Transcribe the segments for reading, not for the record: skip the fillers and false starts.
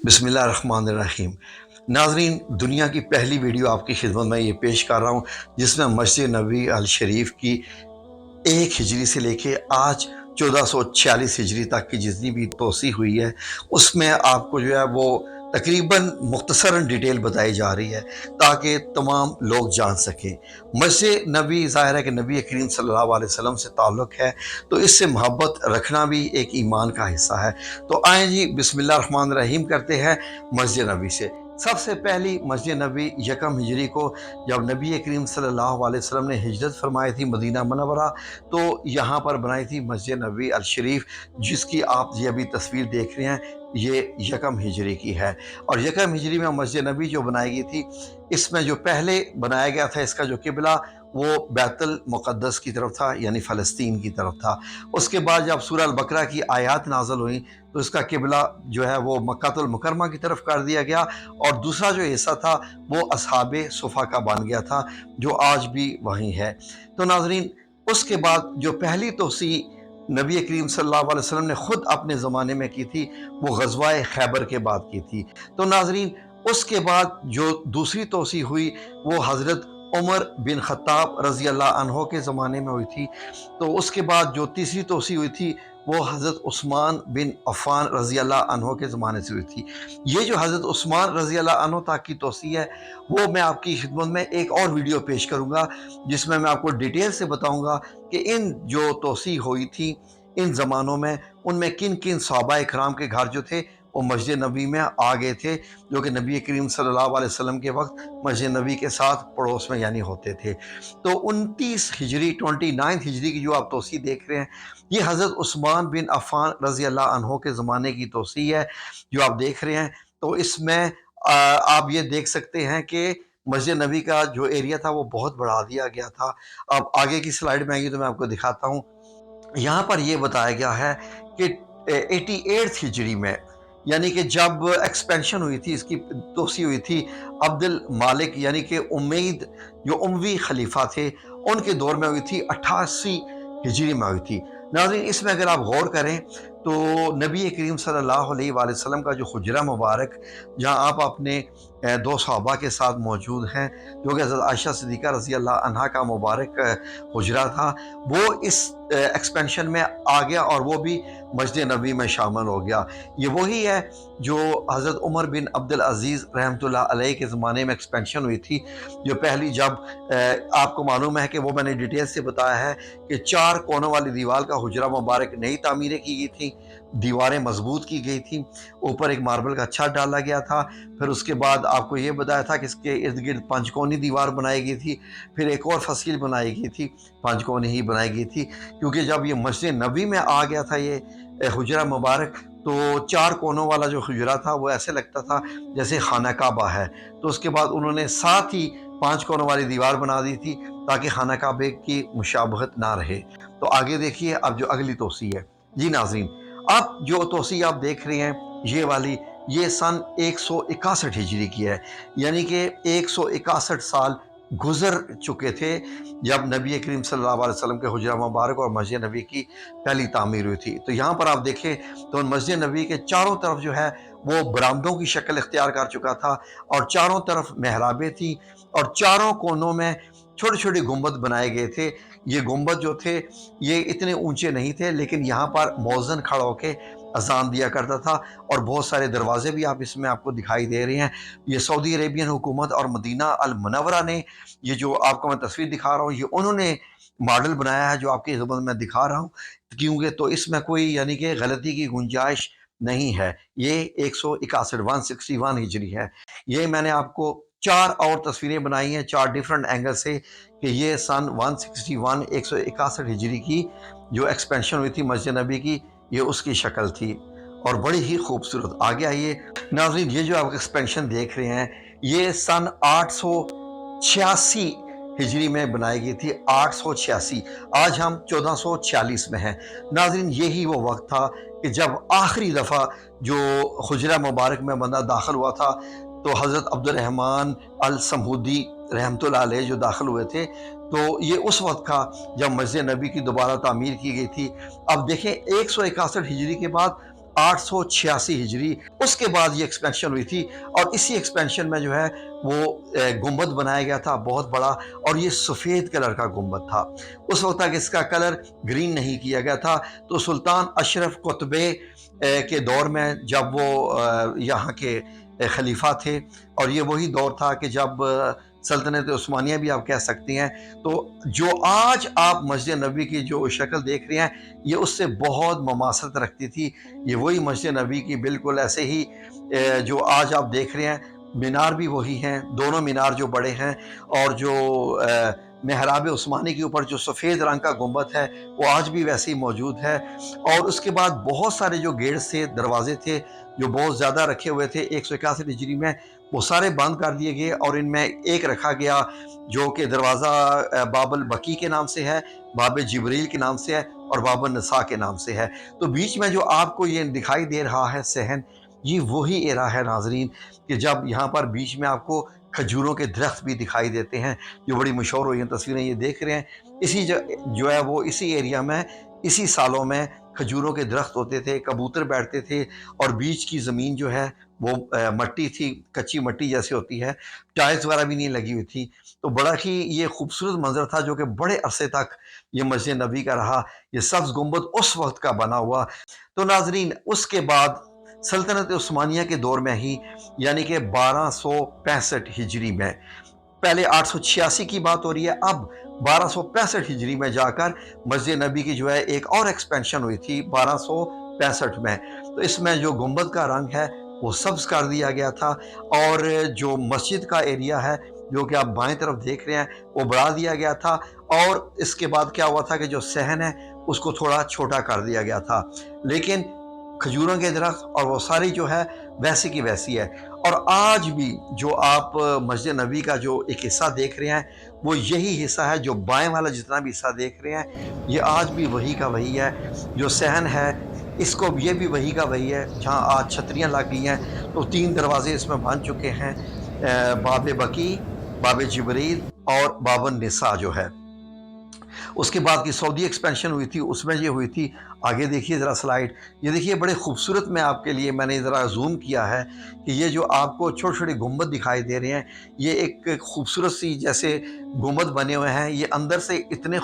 बिस्मिल्लाहिर्रहमानिर्रहीम। नाज़रीन, दुनिया की पहली वीडियो आपकी खिदमत में ये पेश कर रहा हूँ जिसमें मस्जिद नबवी अल शरीफ की 1 हिजरी से लेके आज 1446 हिजरी तक की जितनी भी तोसी हुई है उसमें आपको जो है वो तकरीबन मुख्तसरन डिटेल बताई जा रही है ताकि तमाम लोग जान सकें। मस्जिद नबी ज़ाहिर है कि नबी करीम सल्लल्लाहु अलैहि वसल्लम से ताल्लुक़ है, तो इससे मोहब्बत रखना भी एक ईमान का हिस्सा है। तो आएँ जी, बिस्मिल्लाह रहमान रहीम करते हैं मस्जिद नबी से। सबसे पहली मस्जिद नबी यकम हिजरी को जब नबी करीम सल्लल्लाहु अलैहि वसल्लम ने हिजरत फरमाई थी मदीना मनव्वरा, तो यहाँ पर बनाई थी मस्जिद नबी अल शरीफ, जिसकी आप ये अभी तस्वीर देख रहे हैं, ये यकम हिजरी की है। और यकम हिजरी में मस्जिद नबी जो बनाई गई थी, इसमें जो पहले बनाया गया था इसका जो किबला वो बैतुल मुक़द्दस की तरफ था, यानी फ़लस्तीन की तरफ था। उसके बाद जब सूरह अल बकरा की आयत नाज़िल हुई तो इसका किबला जो है वो मक्कातुल मुकर्रमा की तरफ कर दिया गया और दूसरा जो हिस्सा था वो असहाबे सुफ़ा का बन गया था, जो आज भी वहीं है। तो नाज़रीन, उसके बाद जो पहली तोसी नबी करीम सल्लल्लाहु अलैहि वसल्लम ने ख़ुद अपने ज़माने में की थी, वो ग़ज़वाए खैबर के बाद की थी। तो नाज़रीन, उसके बाद जो दूसरी तोसी हुई वो हज़रत उमर बिन ख़त्ताब रज़ी अल्लाह अन्हो के ज़माने में हुई थी। तो उसके बाद जो तीसरी तोसी हुई थी वो हज़रत उस्मान बिन अफ़्फ़ान रज़ी अल्लाह अन्हो के ज़माने से हुई थी। ये जो हज़रत उस्मान रज़ी अल्लाह अन्हो तक की तोसी है, वो मैं आपकी खिदमत में एक और वीडियो पेश करूँगा जिसमें मैं आपको डिटेल से बताऊँगा कि इन जो तोसी हुई थी इन ज़मानों में, उनमें किन किन सहाबा इकराम के घर जो थे वो मस्जिद नबी में आ गए थे, जो कि नबी करीम सल्लल्लाहु अलैहि वसल्लम के वक्त मस्जिद नबी के साथ पड़ोस में यानी होते थे। तो 29 हिजरी 29 हिजरी की जो आप तोसी देख रहे हैं, ये हज़रत उस्मान बिन अफ़्फ़ान रज़ी अल्लाह अन्हो के ज़माने की तोसी है जो आप देख रहे हैं। तो इसमें आप ये देख सकते हैं कि मस्जिद नबी का जो एरिया था वो बहुत बढ़ा दिया गया था। अब आगे की स्लाइड में आएगी तो मैं आपको दिखाता हूँ। यहाँ पर ये बताया गया है कि 88 हिजरी में, यानी कि जब एक्सपेंशन हुई थी, इसकी तोसी हुई थी, अब्दुल मालिक यानी कि उम्मीद जो उमवी खलीफा थे उनके दौर में हुई थी, 88 हिजरी में हुई थी। नाज़रीन, इसमें अगर आप गौर करें तो नबी करीम सल्लल्लाहु अलैहि वसल्लम का जो हुजरा मुबारक, जहाँ आप अपने दो सहाबा के साथ मौजूद हैं, जो कि हज़रत आयशा सिद्दीक़ा रज़ी अल्लाह अन्हा का मुबारक हुजरा था, वो इस एक्सपेंशन में आ गया और वो भी मस्जिद नबी में शामिल हो गया। ये वही है जो हज़रत उमर बिन अब्दुल अज़ीज़ रहमतुल्लाह अलैह के ज़माने में एक्सपेंशन हुई थी। जो पहली जब आपको मालूम है कि वो मैंने डिटेल से बताया है कि 4 कोनों वाली दीवार का हुजरा मुबारक नई तामीरें की गई थी, दीवारें मजबूत की गई थी, ऊपर एक मार्बल का छत डाला गया था। फिर उसके बाद आपको ये बताया था कि इसके इर्द गिर्द पंचकोनी दीवार बनाई गई थी। फिर एक और फसील बनाई गई थी, पंचकोनी ही बनाई गई थी, क्योंकि जब ये मस्जिद नबी में आ गया था ये हुजरा मुबारक, तो 4 कोनों वाला जो हुजरा था वो ऐसे लगता था जैसे खाना काबा है। तो उसके बाद उन्होंने साथ ही 5 कोनों वाली दीवार बना दी थी ताकि खाना काबे की मुशाबहत ना रहे। तो आगे देखिए अब जो अगली तोसी है। जी नाज़रीन, अब जो तोसी आप देख रहे हैं ये वाली, ये सन 161 हिजरी की है, यानी कि 161 साल गुजर चुके थे जब नबी करीम सल्लल्लाहु अलैहि वसल्लम के हुजरा मुबारक और मस्जिद नबी की पहली तामीर हुई थी। तो यहाँ पर आप देखें तो मस्जिद नबी के चारों तरफ जो है वो बरामदों की शक्ल इख्तियार कर चुका था और चारों तरफ मेहराबें थी और चारों कोनों में छोटे छोटे गुंबद बनाए गए थे। ये गुंबद जो थे ये इतने ऊंचे नहीं थे, लेकिन यहाँ पर मौज़न खड़ा होकर अजान दिया करता था और बहुत सारे दरवाजे भी आप इसमें आपको दिखाई दे रहे हैं। ये सऊदी अरेबियन हुकूमत और मदीना अल मुनव्वरा ने, ये जो आपको मैं तस्वीर दिखा रहा हूँ, ये उन्होंने मॉडल बनाया है जो आपकी खिदमत में दिखा रहा हूँ, क्योंकि तो इसमें कोई यानी कि गलती की गुंजाइश नहीं है। ये 161 161 हिजरी है। ये मैंने आपको 4 और तस्वीरें बनाई हैं 4 डिफरेंट एंगल से कि ये सन 161 161 हिजरी की जो एक्सपेंशन हुई थी मस्जिद नबी की, ये उसकी शक्ल थी और बड़ी ही खूबसूरत। आगे आइए नाज़रीन, ये जो आप एक्सपेंशन देख रहे हैं ये सन 886 हिजरी में बनाई गई थी, 886। आज हम 1446 में हैं। नाज़रीन, यही वो वक्त था कि जब आखिरी दफ़ा जो हुजरा मुबारक में बंदा दाखिल हुआ था, तो हज़रत अब्दुर्रहमान अल समूदी रहमतुल्लाह अलैह जो दाखिल हुए थे, तो ये उस वक्त का जब मस्जिद नबी की दोबारा तामीर की गई थी। अब देखें 161 हिजरी के बाद 886 हिजरी। उसके बाद ये एक्सपेंशन हुई थी और इसी एक्सपेंशन में जो है वो गुंबद बनाया गया था बहुत बड़ा, और ये सफ़ेद कलर का गुंबद था। उस वक्त तक इसका कलर ग्रीन नहीं किया गया था। तो सुल्तान अशरफ कुतबे के दौर में जब वो यहाँ के खलीफा थे, और ये वही दौर था कि जब सल्तनत उस्मानिया भी आप कह सकती हैं, तो जो आज आप मस्जिद नबी की जो शक्ल देख रहे हैं ये उससे बहुत ममासत रखती थी। ये वही मस्जिद नबी की बिल्कुल ऐसे ही जो आज आप देख रहे हैं, मीनार भी वही हैं, दोनों मीनार जो बड़े हैं, और जो महराब उस्मानी के ऊपर जो सफ़ेद रंग का गुंबद है वो आज भी वैसे ही मौजूद है। और उसके बाद बहुत सारे जो गेट्स थे, दरवाजे थे, जो बहुत ज़्यादा रखे हुए थे 161 हिजरी में, वो सारे बंद कर दिए गए, और इनमें एक रखा गया जो कि दरवाज़ा बाबल बकी के नाम से है, बाब जिब्रील के नाम से है, और बाब नसा के नाम से है। तो बीच में जो आपको ये दिखाई दे रहा है सहन, ये वही एरा है नाजरीन, कि जब यहाँ पर बीच में आपको खजूरों के दरख्त भी दिखाई देते हैं, जो बड़ी मशहूर हुई हैं तस्वीरें ये देख रहे हैं। इसी जो है वो इसी एरिया में, इसी सालों में खजूरों के दरख्त होते थे, कबूतर बैठते थे, और बीच की ज़मीन जो है वो मट्टी थी, कच्ची मट्टी जैसे होती है, टाइल्स वगैरह भी नहीं लगी हुई थी। तो बड़ा ही ये खूबसूरत मंजर था जो कि बड़े अरसे तक ये मस्जिद नबी का रहा। ये सब्ज़ गुंबद उस वक्त का बना हुआ। तो नाजरीन, उसके बाद सल्तनत उस्मानिया के दौर में ही, यानी कि 1265 हिजरी में, पहले 886 की बात हो रही है, अब 1265 हिजरी में जाकर मस्जिद नबी की जो है एक और एक्सपेंशन हुई थी 1265 में। तो इसमें जो गुंबद का रंग है वो सब्ज कर दिया गया था, और जो मस्जिद का एरिया है जो कि आप बाएं तरफ देख रहे हैं वो बढ़ा दिया गया था। और इसके बाद क्या हुआ था कि जो सहन है उसको थोड़ा छोटा कर दिया गया था, लेकिन खजूरों के दरख्त और वो सारी जो है वैसी की वैसी है। और आज भी जो आप मस्जिद नबी का जो एक हिस्सा देख रहे हैं वो यही हिस्सा है, जो बाएं वाला जितना भी हिस्सा देख रहे हैं ये आज भी वही का वही है। जो सहन है इसको ये भी वही का वही है, जहाँ आज छतरियाँ लग गई हैं। तो 3 दरवाजे इसमें बन चुके हैं, बाब बकी, बाब जिब्रील और बाब निसा जो है। उसके बाद की सऊदी एक्सपेंशन हुई थी, उसमें ये हुई थी। आगे देखिए ज़रा स्लाइड, ये देखिए बड़े खूबसूरत में आपके लिए मैंने ज़रा जूम किया है कि ये जो आपको छोटे छोटे गुंबद दिखाई दे रहे हैं, ये एक खूबसूरत सी जैसे गुंबद बने हुए हैं। ये अंदर से इतनी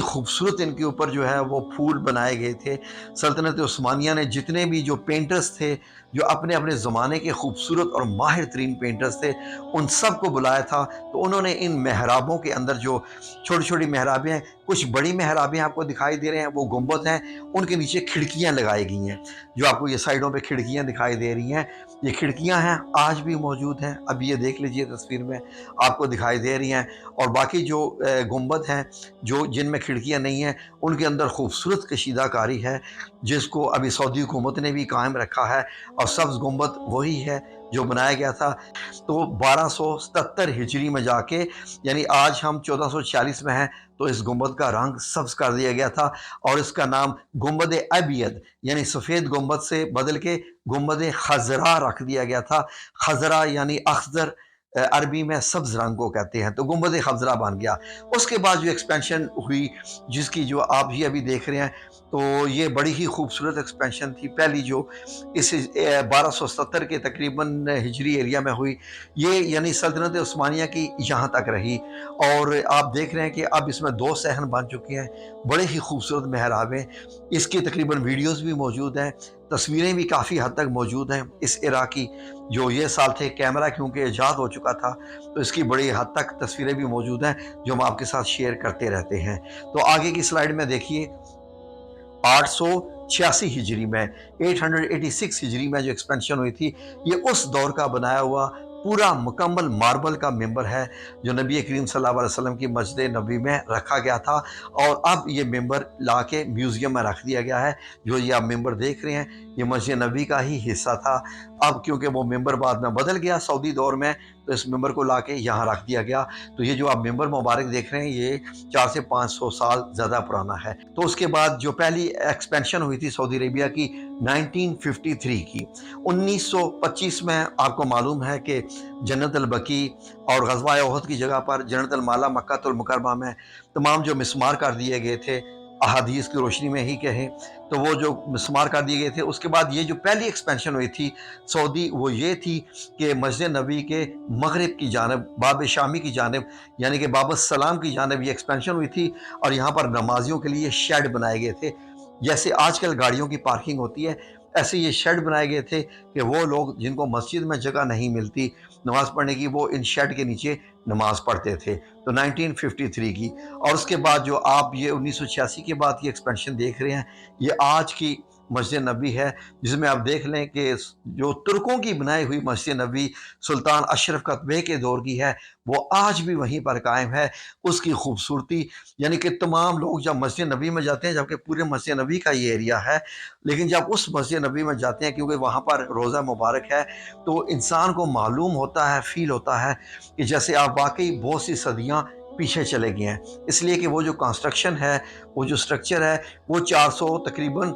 खूबसूरत इनके ऊपर जो है वो फूल बनाए गए थे। सल्तनत उस्मानिया ने जितने भी जो पेंटर्स थे, जो अपने अपने ज़माने के खूबसूरत और माहिर तरीन पेंटर्स थे, उन सब को बुलाया था। तो उन्होंने इन महराबों के अंदर जो छोटी छोटी महराबें हैं, कुछ बड़ी महराबें आपको दिखाई दे रहे हैं, वो गुंबद हैं, उनके नीचे खिड़कियां लगाई गई हैं। जो आपको ये साइडों पे खिड़कियां दिखाई दे रही हैं, ये खिड़कियां हैं, आज भी मौजूद हैं। अभी ये देख लीजिए तस्वीर में आपको दिखाई दे रही हैं। और बाकी जो गुंबद हैं जो जिनमें खिड़कियां नहीं हैं, उनके अंदर खूबसूरत कशीदाकारी है, जिसको अभी सऊदी हुकूमत ने भी कायम रखा है। और सब्ज़ गुंबद वही है जो बनाया गया था। तो 1277 हिजरी में जाके, यानी आज हम 1440 में हैं, तो इस गुंबद का रंग सब्ज कर दिया गया था, और इसका नाम गुंबद अबियद यानी सफ़ेद गुंबद से बदल के गुंबद खजरा रख दिया गया था। खजरा यानी अखजर, अरबी में सब्ज रंग को कहते हैं, तो गुंबद खजरा बन गया। उसके बाद जो एक्सपेंशन हुई, जिसकी जो आप ही अभी देख रहे हैं, तो ये बड़ी ही खूबसूरत एक्सपेंशन थी। पहली जो इस 1270 के तकरीबन हिजरी एरिया में हुई, ये यानी सल्तनत उस्मानिया की यहाँ तक रही। और आप देख रहे हैं कि अब इसमें 2 सहन बन चुके हैं, बड़े ही खूबसूरत महराबें। इसकी तकरीबन वीडियोस भी मौजूद हैं, तस्वीरें भी काफ़ी हद तक मौजूद हैं इस एरा की। जो ये साल थे, कैमरा क्योंकि ईजाद हो चुका था, तो इसकी बड़ी हद तक तस्वीरें भी मौजूद हैं जो हम आपके साथ शेयर करते रहते हैं। तो आगे की स्लाइड में देखिए, 886 हिजरी में, 886 हिजरी में जो एक्सपेंशन हुई थी, ये उस दौर का बनाया हुआ पूरा मुकम्मल मार्बल का मेंबर है, जो नबी करीम सल्लल्लाहु अलैहि वसल्लम की मस्जिद नबी में रखा गया था। और अब ये मेंबर ला के म्यूज़ियम में रख दिया गया है। जो ये आप मेंबर देख रहे हैं, ये मस्जिद नबी का ही हिस्सा था। अब क्योंकि वो मेंबर बाद में बदल गया सऊदी दौर में, तो इस मेंबर को ला के यहाँ रख दिया गया। तो ये जो आप मेंबर मुबारक देख रहे हैं, ये 400 से 500 साल ज़्यादा पुराना है। तो उसके बाद जो पहली एक्सपेंशन हुई थी सऊदी अरेबिया की 1953 की, 1925 में आपको मालूम है कि जन्नत अल बकी और ग़ज़वा उहद की जगह पर जन्नत अल माला मक्का तुल मुकर्रमा में तमाम जो मिस्मार कर दिए गए थे, अहादीस की रोशनी में ही कहें तो वो जो मिस्मार कर दिए गए थे। उसके बाद ये जो पहली एक्सपेंशन हुई थी सऊदी, वो ये थी कि मस्जिद नबी के मगरिब की जानब, बाब शामी की जानब, यानी कि बाब सलाम की जानब ये एक्सपेंशन हुई थी। और यहाँ पर नमाजियों के लिए शेड बनाए गए थे, जैसे आजकल गाड़ियों की पार्किंग होती है, ऐसे ये शेड बनाए गए थे कि वो लोग जिनको मस्जिद में जगह नहीं मिलती नमाज़ पढ़ने की, वो इन शेड के नीचे नमाज़ पढ़ते थे। तो 1953 की। और उसके बाद जो आप ये 1986 के बाद की एक्सपेंशन देख रहे हैं, ये आज की मस्जिद नबी है, जिसमें आप देख लें कि जो तुर्कों की बनाई हुई मस्जिद नबी सुल्तान अशरफ कतबे के दौर की है, वो आज भी वहीं पर कायम है। उसकी खूबसूरती, यानी कि तमाम लोग जब मस्जिद नबी में जाते हैं, जबकि पूरे मस्जिद नबी का ये एरिया है, लेकिन जब उस मस्जिद नबी में जाते हैं, क्योंकि वहाँ पर रोज़ा मुबारक है, तो इंसान को मालूम होता है, फील होता है कि जैसे आप वाकई बहुत सी सदियाँ पीछे चले गए हैं। इसलिए कि वो जो कंस्ट्रक्शन है, वो जो स्ट्रक्चर है, वो 400 तकरीबन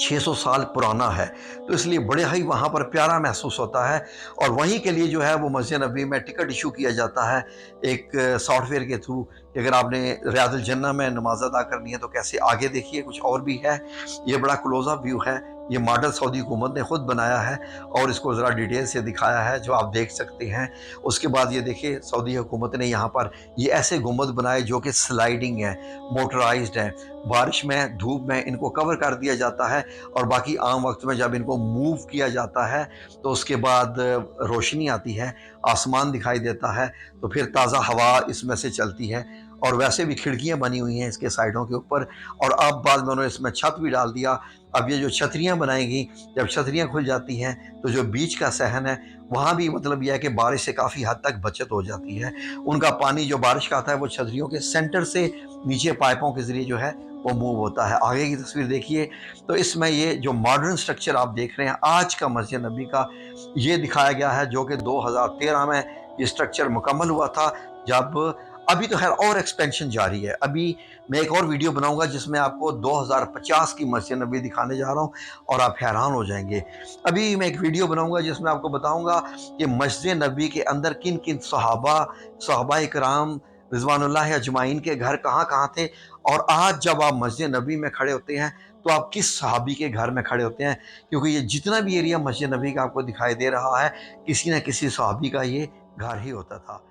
600 साल पुराना है। तो इसलिए बड़े ही वहाँ पर प्यारा महसूस होता है। और वहीं के लिए जो है वो मस्जिद नबी में टिकट इशू किया जाता है एक सॉफ्टवेयर के थ्रू, कि अगर आपने रियादुल जन्नह में नमाज अदा करनी है तो कैसे। आगे देखिए कुछ और भी है, ये बड़ा क्लोजअप व्यू है, ये मॉडल सऊदी हुकूमत ने खुद बनाया है और इसको ज़रा डिटेल से दिखाया है, जो आप देख सकते हैं। उसके बाद ये देखिए सऊदी हुकूमत ने यहाँ पर ये ऐसे गुंबद बनाए जो कि स्लाइडिंग है, मोटराइज्ड है। बारिश में, धूप में इनको कवर कर दिया जाता है, और बाकी आम वक्त में जब इनको मूव किया जाता है तो उसके बाद रोशनी आती है, आसमान दिखाई देता है, तो फिर ताज़ा हवा इसमें से चलती है। और वैसे भी खिड़कियां बनी हुई हैं इसके साइडों के ऊपर। और अब बाद में उन्होंने इसमें छत भी डाल दिया। अब ये जो छतरियां बनाएंगी, जब छतरियां खुल जाती हैं तो जो बीच का सहन है वहाँ भी मतलब यह है कि बारिश से काफ़ी हद तक बचत हो जाती है। उनका पानी जो बारिश का आता है वो छतरियों के सेंटर से नीचे पाइपों के ज़रिए जो है वो मूव होता है। आगे की तस्वीर देखिए, तो इसमें ये जो मॉडर्न स्ट्रक्चर आप देख रहे हैं आज का मस्जिद नबी का, ये दिखाया गया है, जो कि 2013 में ये स्ट्रक्चर मुकम्मल हुआ था। जब अभी तो खैर और एक्सपेंशन जारी है। अभी मैं एक और वीडियो बनाऊंगा जिसमें आपको 2050 की मस्जिद नबी दिखाने जा रहा हूँ, और आप हैरान हो जाएंगे। अभी मैं एक वीडियो बनाऊंगा जिसमें आपको बताऊंगा कि मस्जिद नबी के अंदर किन किन सहाबा इकराम रिजवानुल्लाह अजमाइन के घर कहाँ कहाँ थे, और आज जब आप मस्जिद नबी में खड़े होते हैं तो आप किस सहाबी के घर में खड़े होते हैं। क्योंकि ये जितना भी एरिया मस्जिद नबी का आपको दिखाई दे रहा है, किसी न किसी सहाबी का ये घर ही होता था।